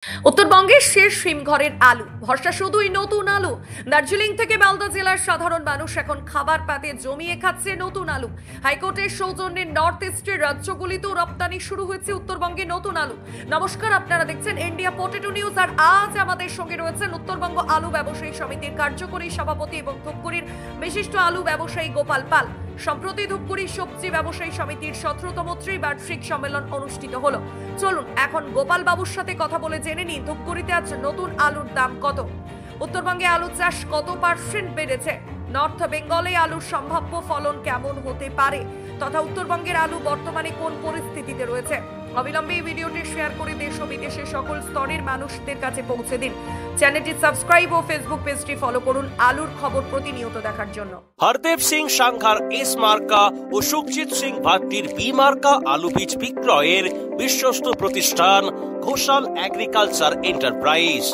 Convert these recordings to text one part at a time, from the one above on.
উত্তরবঙ্গের শেষ হিমঘরের আলু ভরসা শুধুই নতুন আলু। দার্জিলিং থেকে মালদা জেলার সাধারণ মানুষ এখন খাবার পাতে জমিয়ে খাচ্ছে নতুন আলু। হাইকোর্টের সৌজন্যে নর্থ ইস্টের রাজ্যগুলিতেও রপ্তানি শুরু হয়েছে উত্তরবঙ্গে নতুন আলু। নমস্কার, আপনারা দেখছেন ইন্ডিয়া পটেটো নিউজ। আর আজ আমাদের সঙ্গে রয়েছেন উত্তরবঙ্গ আলু ব্যবসায়ী সমিতির কার্যকরী সভাপতি এবং ধূপগুড়ির বিশিষ্ট আলু ব্যবসায়ী গোপাল পাল। সম্প্রতি ধূপগুড়ি সবজি ব্যবসায়ী সমিতির 17তম ত্রিবার্ষিক সম্মেলন অনুষ্ঠিত হলো। চলুন এখন গোপাল বাবুর সাথে কথা বলে জেনে নিই ধূপগুড়িতে আজ নতুন আলুর দাম কত, উত্তরবঙ্গে আলু চাষ কত % বেড়েছে, নর্থ বেঙ্গলে আলুর সম্ভাব্য ফলন কেমন হতে পারে তথা উত্তরবঙ্গের আলু বর্তমানে কোন পরিস্থিতিতে রয়েছে। অবিলম্বে এই ভিডিওটি শেয়ার করে দেশ ও বিদেশের সকল স্তরের মানুষদের কাছে পৌঁছে দিন। চ্যানেলটি সাবস্ক্রাইব ও ফেসবুক পেজটি ফলো করুন আলুর খবর প্রতিনিয়ত দেখার জন্য। হরদেব সিং সাংঘার এস মার্কা ও সুখজিৎ সিং ভাট্টির বি মার্কা আলু বীজ বিক্রয়ের বিশ্বস্ত প্রতিষ্ঠান ঘোষাল এগ্রিকালচার এন্টারপ্রাইজ।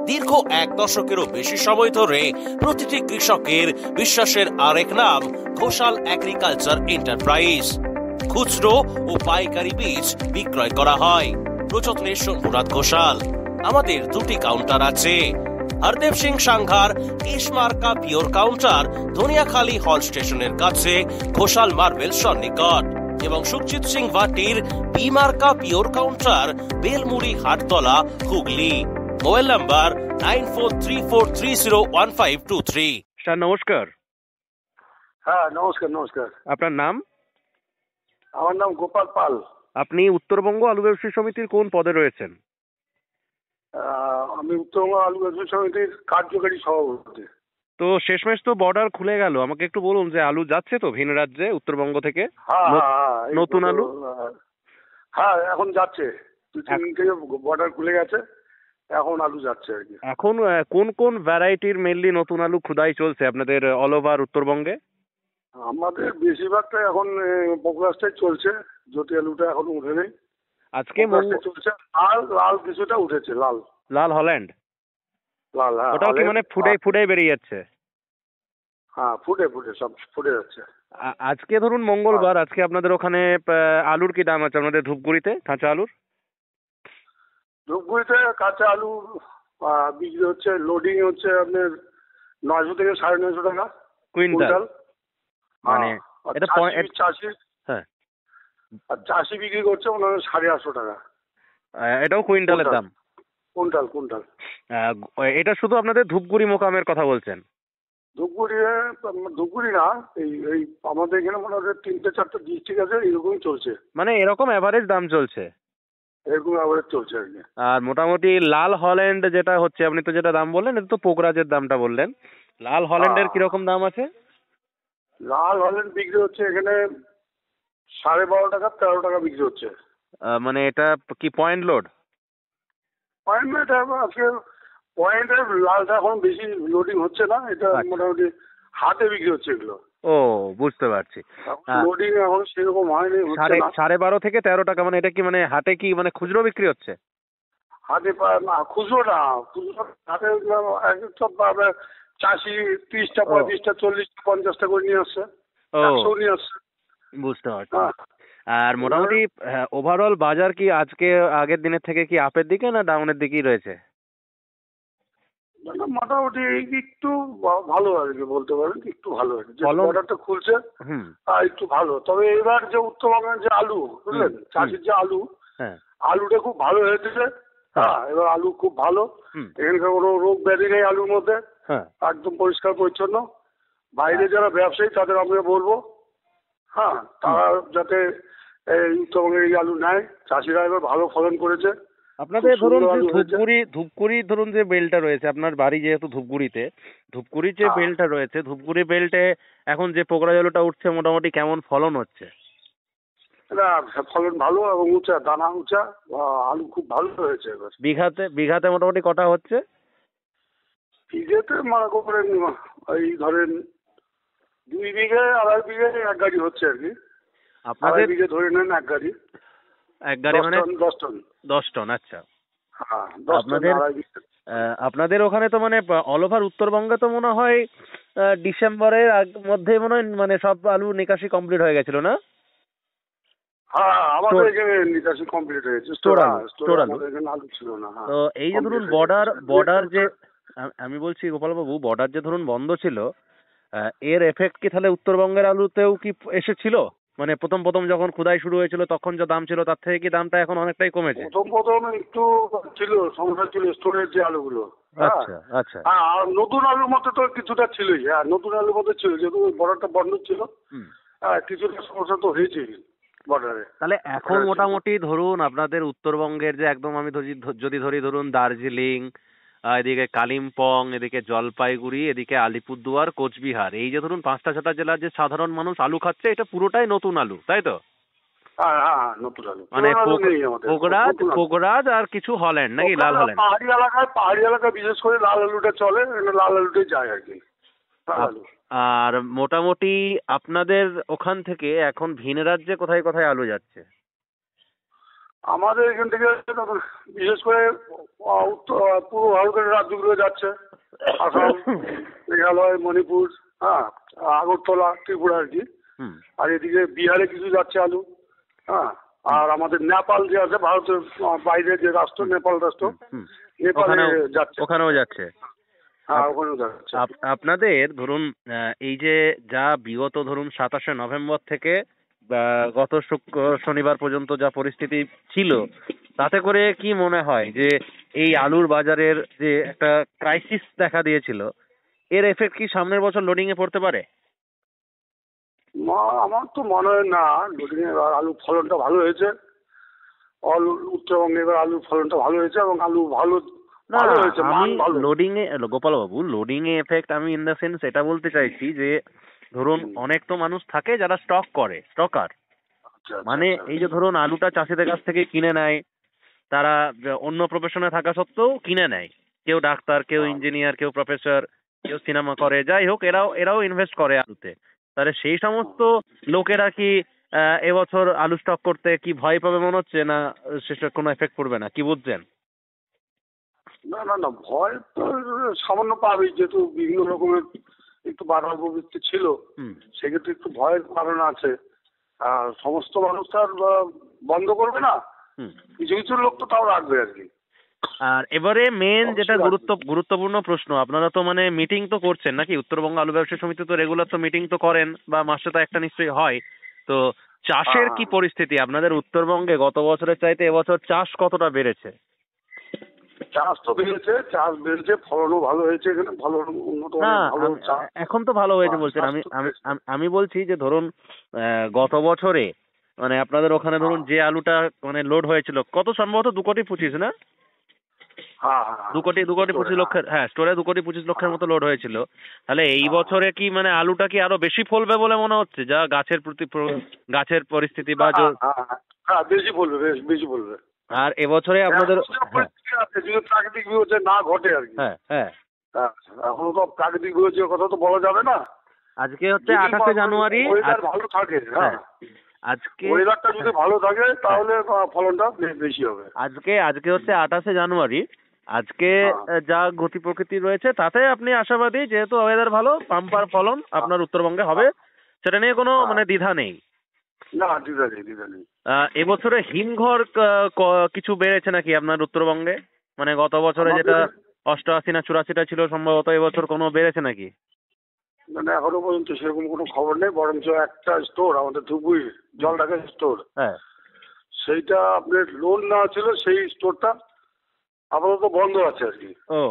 দীর্ঘ 1 দশকেরও বেশি সময় ধরে প্রতিটি কৃষকের বিশ্বাসের আরেক নাম ঘোষাল এগ্রিকালচার এন্টারপ্রাইজ। খুচরো ও পাইকারি বীজ বিক্রয় করা হয়। প্রযত্নে শম্ভুনাথ ঘোষাল। আমাদের 2টি কাউন্টার আছে। হরদেব সিং সাংঘার এস মার্কা পিওর কাউন্টার ধনিয়াখালী হল স্টেশনের কাছে ঘোষাল মার্বেল সন্নিকট এবং সুখজিৎ সিং ভাটির বি মার্কা pure counter Belmuri Hattala Hooghly. Mobile number 9434301523। Sir নমস্কার। হ্যাঁ নমস্কার। আপনার নাম? আমার নাম গোপাল পাল। আপনি উত্তরবঙ্গ আলু ব্যবসায়ী সমিতির কোন পদে রয়েছেন? আমি উত্তরবঙ্গ আলু ব্যবসায়ী সমিতির কার্যকারী সভাপতি। তো শেষমেশ তো বর্ডার খুলে গেল, আমাকে একটু বলুন যে আলু যাচ্ছে তো ভিন রাজ্যে উত্তরবঙ্গ থেকে? নতুন আলু? হ্যাঁ এখন যাচ্ছে, 2-3 দিন থেকে বর্ডার খুলে গেছে, এখন আলু যাচ্ছে আর কি। এখন কোন কোন ভ্যারাইটির মেনলি নতুন আলু খুদাই চলছে আপনাদের অল ওভার উত্তরবঙ্গে? আমাদের বেশিরভাগটাই এখন পপুলাসটাই চলছে, জ্যোতি আলুটা এখনো উঠে নেই। আজকে চলছে লাল কিছুটা উঠেছে, লাল হল্যান্ড। লাল, হ্যাঁ। ওটাও কি মানে ফুটে বেরিয়ে যাচ্ছে? হ্যাঁ ফুটে সব ফুটে যাচ্ছে। আজকে ধরুন মঙ্গলবার, আজকে আপনাদের ওখানে আলুর কি দাম আছে আপনাদের ধূপগুড়িতে কাঁচা আলুর? ধূপগুড়িতে কাঁচা আলু বিক্রি হচ্ছে, লোডিং হচ্ছে আপনার 900 থেকে 950 টাকা কুইন্টাল। মানে এটা চাষি, হ্যাঁ, আর চাষি বিক্রি করছে 850 টাকা। এটাও কুইন্টালের দাম? কুইন্টাল। এটা শুধু আপনাদের ধূপগুড়ি মোকামের কথা বলছেন? ধূপগুড়ি না, এই আমাদের এখানে মোটামুটি 3-4টা ডিস্ট্রিক্ট আছে, এরকমই চলছে। মানে এরকম অ্যাভারেজ দাম চলছে? এরকম অ্যাভারেজ চলছে আর কি। আর মোটামুটি লাল হল্যান্ড যেটা হচ্ছে, আপনি তো যেটা দাম বললেন এটা তো পোকরাজের দামটা বললেন, লাল হল্যান্ডের কিরকম দাম আছে? লাল হল্যান্ড বিক্রি হচ্ছে এখানে 12.5 টাকা 13 টাকা বিক্রি হচ্ছে। মানে এটা কি পয়েন্ট লোড? আজকে পয়েন্টে লালটা এখন বেশি লোডিং হচ্ছে না, এটা মোটামুটি হাতে বিক্রি হচ্ছে এগুলো। ও বুঝতে পারছি। লোডিং এখন সেরকম হয়নি, 12.5 থেকে 13 টাকা। মানে এটা কি মানে হাটে কি মানে খুচরো বিক্রি হচ্ছে? হাতে খুচরো না, হাতে সব চাষি 30টা 35টা 40টা 50টা করে নিয়ে আসছে, 100 নিয়ে আসছে। বুঝতে পারছি। আর মোটামুটি ওভারঅল বাজার কি আজকে আগের দিনের থেকে কি আপের দিকে না ডাউনের দিকেই রয়েছে? মোটামুটি একটু ভালো আর কি, বলতে পারেন একটু ভালো আর কি। বর্ডারটা খুলছে একটু ভালো। তবে এবার যে উত্তরবঙ্গের যে আলু, বুঝলেন, চাষির যে আলুটা খুব ভালো হয়েছে। হ্যাঁ, এবার আলু খুব ভালো, এখানকার কোনো রোগ ব্যাধি নেই আলুর মধ্যে, একদম পরিষ্কার পরিচ্ছন্ন। বাইরে যারা ব্যবসায়ী তাদের আমরা বলবো, হ্যাঁ, তারা যাতে এই উত্তরবঙ্গের এই আলু নেয়। চাষিরা এবার ভালো ফলন করেছে। আপনাদের ধরুন ধূপগুড়ি ধরুন যে বেলটা রয়েছে, আপনার বাড়ি যেহেতু ধূপগুড়িতে, ধূপগুড়ির যে বেলটা রয়েছে, ধূপগুড়ি বেল্টে এখন যে পোকরাজ আলুটা উঠছে মোটামুটি কেমন ফলন হচ্ছে? ফলন ভালো এবং উঁচা, দানা উঁচা, আলু খুব ভালো হয়েছে। এবার বিঘাতে মোটামুটি কটা হচ্ছে? বিঘাতে মনে করেন এই ধরেন 2 বিঘে 2.5 বিঘে 1 গাড়ি হচ্ছে আর কি। আপনাদের বিঘে ধরে নেন 1 গাড়ি মানে 10 টন। আচ্ছা, হ্যাঁ। আপনাদের ওখানে তো মানে অল ওভার উত্তরবঙ্গে তো মনে হয় ডিসেম্বরের মধ্যে মনে হয় মানে সব আলু নিকাশি কমপ্লিট হয়ে গেছিল না? হ্যাঁ, আমাদের এখানে নিকাশি কমপ্লিট হয়েছে। স্টোর আলু আমাদের এখানে আলু ছিল না। হ্যাঁ, তো এই যে ধরুন বর্ডার যে আমি বলছি গোপালবাবু, বর্ডার যে ধরুন বন্ধ ছিল, এর এফেক্ট কি তাহলে উত্তরবঙ্গের আলুতেও কি এসেছিল? মানে প্রথম যখন খোদাই শুরু হয়েছিল তখন যে দাম ছিল তার থেকে কি দামটা এখন অনেকটাই কমেছে? প্রথম একটু ছিল, সমস্যা ছিল স্টোরের যে আলুগুলো। আচ্ছা আচ্ছা। হ্যাঁ, আর নতুন আলুর মধ্যে তো কিছুটা ছিলই। হ্যাঁ, নতুন আলুর মধ্যে ছিল, যেহেতু বর্ডারটা বন্ধ ছিল। হ্যাঁ, কিছুটা সমস্যা তো হয়েছে বর্ডারে। তাহলে এখন মোটামুটি ধরুন আপনাদের উত্তরবঙ্গের যে একদম আমি যদি ধরি ধরুন দার্জিলিং, এদিকে কালিম্পং, এদিকে জলপাইগুড়ি, এদিকে আলিপুরদুয়ার, কোচবিহার, এই যে ধরুন 5-6টা জেলার যে সাধারণ মানুষ আলু খাচ্ছে, এটা পুরোটাই নতুন আলু, তাই তো? হ্যাঁ হ্যাঁ, নতুন আলু, মানে পোগরাজ আর কিছু হল্যান্ড নাকি লাল হল্যান্ড? পাহাড়ি এলাকায় বিশেষ করে লাল আলুটা চলে, লাল আলুটাই যায় আর কি, লাল আলু। আর মোটামুটি আপনাদের ওখান থেকে এখন ভিন রাজ্যে কোথায় কোথায় আলু যাচ্ছে? আমাদের এখান থেকে বিশেষ করে পূর্ব ভারতের রাজ্যগুলো যাচ্ছে, আসাম, মেঘালয়, মণিপুর, হ্যাঁ, আগরতলা, ত্রিপুরা আর কি। আর এদিকে বিহারে কিছু যাচ্ছে আলু। হ্যাঁ, আর আমাদের নেপাল যে আছে, ভারতের বাইরে যে রাষ্ট্র, নেপাল রাষ্ট্র, নেপালে যাচ্ছে, ওখানেও যাচ্ছে। হ্যাঁ, ওখানেও যাচ্ছে। আপনাদের ধরুন এই যে যা বিগত ধরুন 27শে নভেম্বর থেকে গত শনিবার পর্যন্ত যা পরিস্থিতি ছিল, তাতে করে কি মনে হয় যে এই আলুর বাজারের যে একটা ক্রাইসিস দেখা দিয়েছিল, এর এফেক্ট কি সামনের বছর লোডিং এ পড়তে পারে? আমার তো মনে হয় না। লোডিং এ আলুর ফলনটা ভালো হয়েছে, উত্তরবঙ্গে এবার আলুর ফলনটা ভালো হয়েছে এবং আলু ভালো হয়েছে। লোডিং এ গোপাল বাবু, লোডিং এ এফেক্ট আমি ইন দ্য সেন্স এটা বলতে চাইছি যে ধরুন অনেক তো মানুষ থাকে যারা স্টকার, মানে এই যে ধরুন আলুটা চাষিদের কাছ থেকে কিনে নেয়, তারা অন্য প্রফেশনে থাকা সত্ত্বেও কিনে নেয়, কেউ ডাক্তার, কেউ ইঞ্জিনিয়ার, কেউ প্রফেসর, কেউ সিনেমা করে, যাই হোক এরাও ইনভেস্ট করে আলুতে। তাহলে সেই সমস্ত লোকেরা কি এবছর আলু স্টক করতে কি ভয় পাবে মনে হচ্ছে, না সেটা কোনো এফেক্ট পড়বে না, কি বুঝছেন? না, ভয় তো সামান্য পাবেই, যেহেতু বিভিন্ন রকমের একটু বাধার প্রবৃত্তি ছিল, সেক্ষেত্রে একটু ভয়ের কারণ আছে। আর সমস্ত মানুষ তো আর বন্ধ করবে না, কিছু কিছু লোক তো তাও রাখবে আর কি। আর এবারে মেন যেটা গুরুত্বপূর্ণ প্রশ্ন, আপনারা তো মানে মিটিং তো করছেন নাকি? উত্তরবঙ্গ আলু ব্যবসা সমিতি তো রেগুলার তো মিটিং তো করেন, বা মাসে তো একটা নিশ্চয়ই হয়। তো চাষের কি পরিস্থিতি আপনাদের উত্তরবঙ্গে? গত বছরের চাইতে এবছর চাষ কতটা বেড়েছে? চাষ তো বেড়েছে, ফলনও ভালো হয়েছে, এখানে ভালো উন্নত। এখন তো ভালো হয়েছে বলছেন, আমি বলছি যে ধরুন গত বছরে মানে আপনাদের ওখানে ধরুন যে আলুটা মানে লোড হয়েছিল, কত সম্ভবত 2,25,00,000 না? 2,25,00,000 লক্ষের, হ্যাঁ, স্টোরে 2,25,00,000 মতো লোড হয়েছিল। তাহলে এই বছরে কি মানে আলুটা কি আরো বেশি ফলবে বলে মনে হচ্ছে, যা গাছের পরিস্থিতি বা বেশি বলবে। আর এবছরে আপনাদের প্রাকৃতিক বিপর্যয় না ঘটে আর কি। হ্যাঁ, এখনো তো প্রাকৃতিক বিপর্যয়ের কথা তো বলা যাবে না। আজকে হচ্ছে 28শে জানুয়ারি। ভালো থাকে, হ্যাঁ, আজকে ওয়েদারটা যদি ভালো থাকে তাহলে ফলনটা বেশি হবে। আজকে হচ্ছে 28শে জানুয়ারি। আজকে যা গতি প্রকৃতি রয়েছে তাতে আপনি আশাবাদী, যেহেতু ওয়েদার ভালো, পাম্পার ফলন আপনার উত্তরবঙ্গে হবে, সেটা নিয়ে কোনো মানে দ্বিধা নেই। না, দ্বিধা নেই। এবছরে হিমঘর কিছু বেড়েছে নাকি আপনার উত্তরবঙ্গে? মানে গত বছরে যেটা 88 না 84টা ছিল সম্ভবত, এবছর কোনো বেড়েছে নাকি? মানে এখনো পর্যন্ত সেরকম কোনো খবর নেই, বরঞ্চ একটা স্টোর আমাদের ধুবুরি জলঢাকা স্টোর, হ্যাঁ, সেইটা আপনার লোন নেওয়া ছিল, সেই স্টোরটা আপাতত বন্ধ আছে আর কি। ও,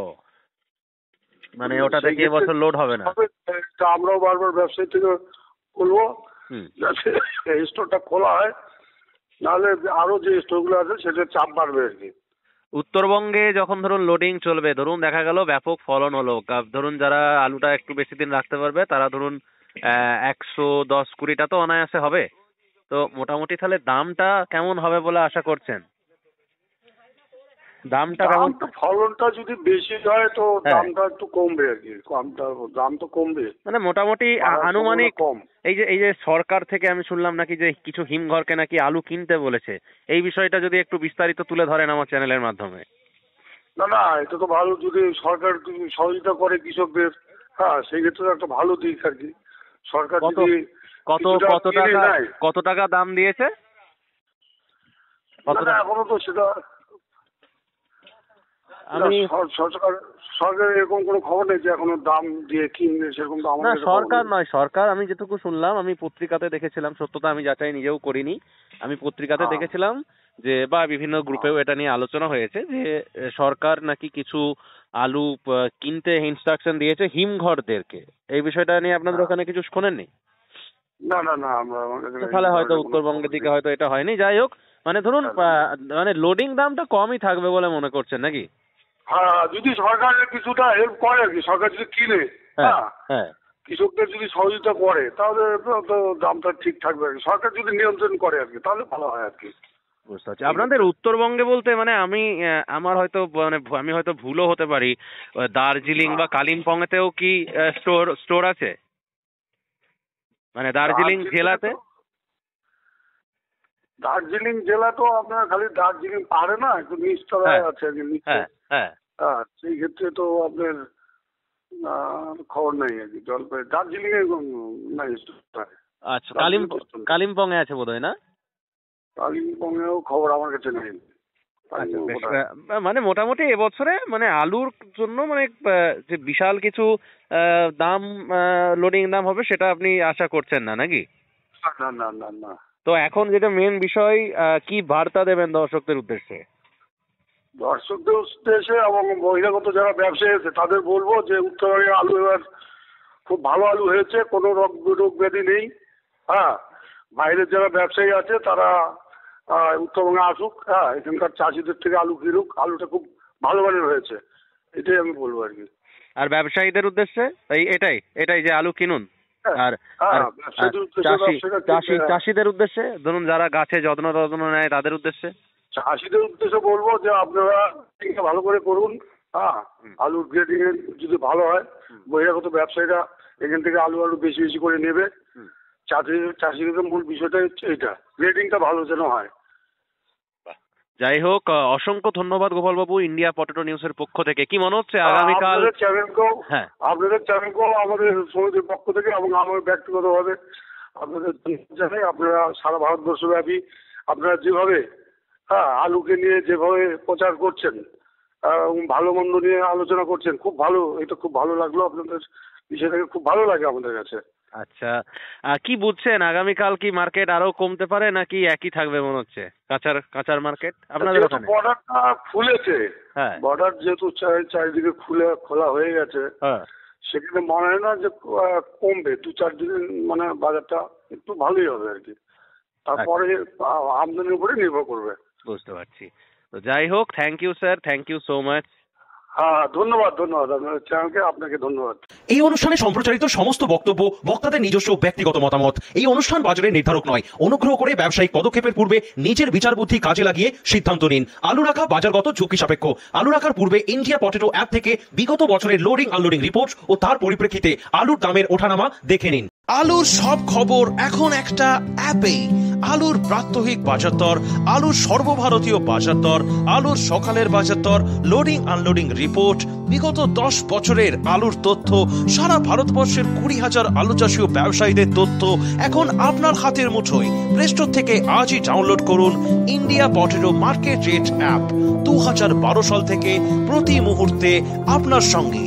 মানে ওটা থেকে এবছর লোড হবে না। আমরাও বারবার ব্যবসায়ী থেকে বলবো যাতে এই স্টোরটা খোলা হয়, নাহলে আরো যে স্টোরগুলো আছে সেটা চাপ বাড়বে আর কি। উত্তরবঙ্গে যখন ধরুন লোডিং চলবে, ধরুন দেখা গেল ব্যাপক ফলন হলো, ধরুন যারা আলুটা একটু বেশি দিন রাখতে পারবে তারা ধরুন 110-20টা তো অনায়াসে হবে। তো মোটামুটি তাহলে দামটা কেমন হবে বলে আশা করছেন? দামটা কেমন? ফলনটা যদি বেশি হয় তো দামটা একটু কমবে আর কি, দাম তো কমবে, মানে মোটামুটি আনুমানিক কম। এই যে সরকার থেকে আমি শুনলাম নাকি যে কিছু হিমঘরকে নাকি আলু কিনতে বলেছে, এই বিষয়টা যদি একটু বিস্তারিত তুলে ধরেন আমার চ্যানেলের মাধ্যমে। না, এটা তো ভালো, যদি সরকার সহযোগিতা করে কৃষকদের, হ্যাঁ, সেই ক্ষেত্রে একটা ভালো দিক আর কি। সরকার যদি কত টাকা দাম দিয়েছে? এখনো তো সেটা আমি সরকার এরকম কোনো খবর নেই যে এখনো দাম দিয়ে কিনবে সেরকম তো আমার সরকার নয়। সরকার আমি যেটুকু শুনলাম, আমি পত্রিকাতে দেখেছিলাম, সত্যতা আমি যাচাই নিজেও করিনি, আমি পত্রিকাতে দেখেছিলাম যে বা বিভিন্ন গ্রুপেও এটা নিয়ে আলোচনা হয়েছে যে সরকার নাকি কিছু আলু কিনতে ইনস্ট্রাকশন দিয়েছে হিমঘরদেরকে। এই বিষয়টা নিয়ে আপনাদের ওখানে কিছু শোনেননি? না না না, আমরা তাহলে হয়তো উত্তরবঙ্গের দিকে হয়তো এটা হয়নি। যাই হোক, মানে ধরুন মানে লোডিং দামটা কমই থাকবে বলে মনে করছেন নাকি? হ্যাঁ, যদি সরকারের কিছুটা হেল্প করে আর কি, সরকার যদি কিনে, হ্যাঁ, কৃষকদের যদি সহযোগিতা করে তাহলে তো দামটা ঠিক থাকবে আর কি। সরকার যদি নিয়ন্ত্রণ করে আর কি তাহলে ভালো হয় আর কি। বুঝতে পারছি। আপনাদের উত্তরবঙ্গে বলতে মানে আমার হয়তো মানে আমি হয়তো ভুলও হতে পারি, দার্জিলিং বা কালিম্পং এতেও কি স্টোর আছে? মানে দার্জিলিং জেলাতে? দার্জিলিং জেলা তো আপনার খালি দার্জিলিং পাহাড়ে না, একটু নিচতলায় আছে আর কি। হ্যাঁ, সেই ক্ষেত্রে তো আপনার খবর নেই আর কি। জলপাই দার্জিলিং এ নাই। আচ্ছা, কালিম্পং এ আছে বোধহয় না? কালিম্পং এও খবর আমার কাছে নেই। মানে মোটামুটি এবছরে মানে আলুর জন্য মানে যে বিশাল কিছু দাম লোডিং দাম হবে সেটা আপনি আশা করছেন না নাকি? না না না না। তো এখন যেটা মেন বিষয়, কি বার্তা দেবেন দর্শকদের উদ্দেশ্যে? দর্শকদের উদ্দেশ্যে এবং বহিরাগত যারা ব্যবসায়ী আছে তাদের বলবো যে উত্তরবঙ্গের আলু এবার খুব ভালো আলু হয়েছে, কোনো রোগ ব্যাধি নেই। হ্যাঁ, বাইরের যারা ব্যবসায়ী আছে তারা উত্তরবঙ্গে আসুক, হ্যাঁ, এখানকার চাষিদের থেকে আলু কিনুক, আলুটা খুব ভালো মানের হয়েছে, এটাই আমি বলবো আর কি। আর ব্যবসায়ীদের উদ্দেশ্যে এটাই যে আলু কিনুন। আর চাষিদের উদ্দেশ্যে ধরুন যারা গাছে যত্ন নেয় তাদের উদ্দেশ্যে? চাষিদের উদ্দেশ্যে বলবো যে আপনারা ভালো করে করুন। হ্যাঁ, আলুর গ্রেডিং যদি ভালো হয়, বহিরাগত ব্যবসায়ীরা এখান থেকে আলু বেশি বেশি করে নেবে। চাষিদের মূল বিষয়টা হচ্ছে এইটা, গ্রেডিংটা ভালো যেন হয়। যাই হোক, অসংখ্য ধন্যবাদ গোপাল বাবু, ইন্ডিয়া পটেটো নিউজের পক্ষ থেকে। কি মনে হচ্ছে আগামীকাল আপনাদের চ্যানেলকেও আমাদের সমিতির পক্ষ থেকে এবং আমার ব্যক্তিগতভাবে আপনাদের জানাই, আপনারা সারা ভারতবর্ষব্যাপী আপনারা যেভাবে আলুকে নিয়ে যেভাবে প্রচার করছেন, ভালো মন্দ নিয়ে আলোচনা করছেন, খুব ভালো, এটা খুব ভালো লাগলো। আপনাদের বিষয়টাকে খুব ভালো লাগে আমাদের কাছে। আচ্ছা, কি বুঝছেন আগামীকাল কি মার্কেট আরো কমতে পারে নাকি একই থাকবে মনে হচ্ছে কাঁচার মার্কেট আপনাদের ওখানে? বর্ডারটা খুলেছে, বর্ডার যেহেতু চারিদিকে খোলা হয়ে গেছে, সেখানে মনে হয় না যে কমবে। 2-4 দিন মানে বাজারটা একটু ভালোই হবে আর কি, তারপরে আমদানির উপরে নির্ভর করবে। বুঝতে পারছি। তো যাই হোক, thank you sir, thank you so much. হ্যাঁ, ধন্যবাদ আপনার চ্যানেলকে, আপনাকে ধন্যবাদ। এই অনুষ্ঠানে সম্প্রচারিত সমস্ত বক্তব্য বক্তাদের নিজস্ব ব্যক্তিগত মতামত। এই অনুষ্ঠান বাজারের নির্ধারক নয়। অনুগ্রহ করে ব্যবসায়িক পদক্ষেপের পূর্বে নিজের বিচার বুদ্ধি কাজে লাগিয়ে সিদ্ধান্ত নিন। আলু রাখা বাজারগত ঝুঁকি সাপেক্ষ। আলু রাখার পূর্বে ইন্ডিয়া পটেটো অ্যাপ থেকে বিগত বছরের লোডিং আনলোডিং রিপোর্ট ও তার পরিপ্রেক্ষিতে আলুর দামের ওঠানামা দেখে নিন। আলুর সব খবর এখন একটা অ্যাপেই। আলুর প্রাত্যহিক বাজার দর, আলুর সর্বভারতীয় বাজার দর, আলুর সকালের বাজার দর, লোডিং আনলোডিং রিপোর্ট, বিগত 10 বছরের আলুর তথ্য, সারা ভারতবর্ষের 20,000 আলু চাষী ও ব্যবসায়ীদের তথ্য এখন আপনার হাতের মুঠোয়। প্লে স্টোর থেকে আজই ডাউনলোড করুন India potato market rate app. 2012 সাল থেকে প্রতি মুহূর্তে আপনার সঙ্গে।